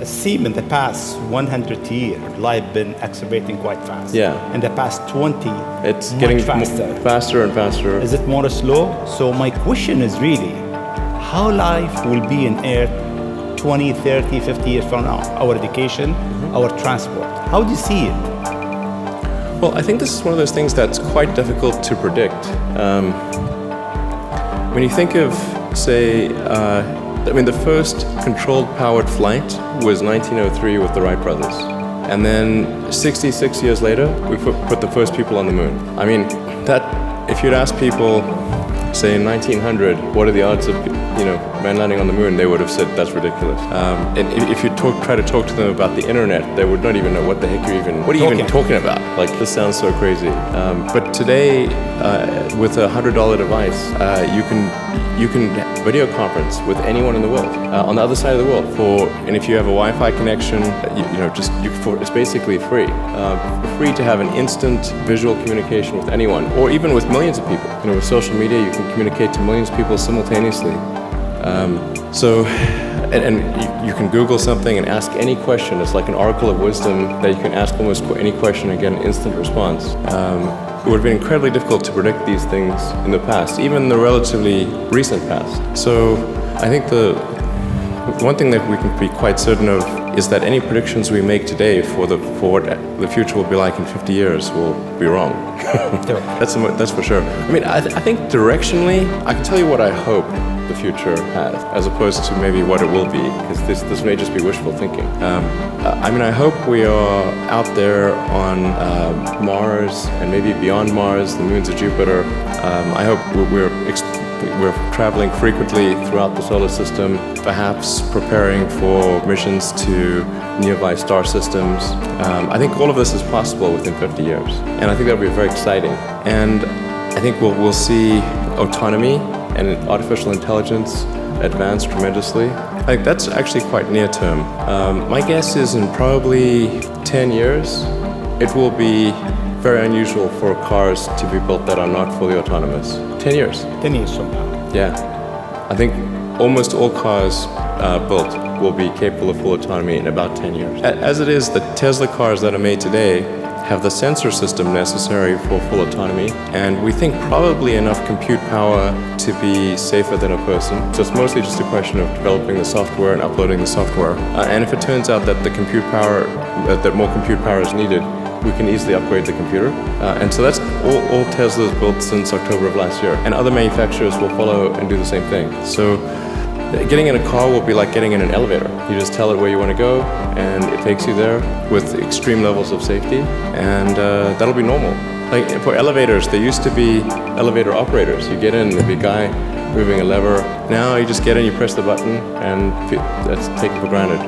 seem in the past 100 years, life been accelerating quite fast. Yeah. In the past 20, It's much getting faster. faster and faster. Is it more slow? So my question is really, how life will be in Earth 20, 30, 50 years from now? Our education, our transport. How do you see it? Well, I think this is one of those things that's quite difficult to predict. When you think of, say, the first controlled powered flight was 1903 with the Wright brothers. And then 66 years later, we put the first people on the moon. I mean, that, if you'd ask people, say in 1900, what are the odds of, man landing on the moon, they would have said that's ridiculous. And if you try to talk to them about the internet, they would not even know what the heck what are you even talking about? Like, this sounds so crazy. But today, with a $100 device, you can video conference with anyone in the world, on the other side of the world. And if you have a Wi-Fi connection, it's basically free. Free to have an instant visual communication with anyone, or even with millions of people. With social media, you can communicate to millions of people simultaneously. And you can Google something and ask any question. It's like an oracle of wisdom that you can ask almost any question and get an instant response. It would have been incredibly difficult to predict these things in the past, even the relatively recent past. So I think the one thing that we can be quite certain of is that any predictions we make today for what the future will be like in 50 years will be wrong. That's for sure. I think directionally, I can tell you what I hope the future has, as opposed to maybe what it will be, because this may just be wishful thinking. I hope we are out there on Mars and maybe beyond Mars, the moons of Jupiter. I hope we're traveling frequently throughout the solar system, perhaps preparing for missions to nearby star systems. I think all of this is possible within 50 years, and I think that'll be very exciting. And I think we'll see autonomy and artificial intelligence advance tremendously. I think that's actually quite near term. My guess is in probably 10 years, it will be very unusual for cars to be built that are not fully autonomous. 10 years. 10 years from now. Yeah. I think almost all cars built will be capable of full autonomy in about 10 years. As it is, the Tesla cars that are made today have the sensor system necessary for full autonomy, and we think probably enough compute power to be safer than a person. So it's mostly just a question of developing the software and uploading the software. And if it turns out that that more compute power is needed, we can easily upgrade the computer. And so that's all Tesla's built since October of last year. And other manufacturers will follow and do the same thing. So getting in a car will be like getting in an elevator. You just tell it where you want to go, and it takes you there with extreme levels of safety, and that'll be normal. Like for elevators, there used to be elevator operators. You get in, there'd be a guy moving a lever. Now you just get in, you press the button, and that's taken for granted.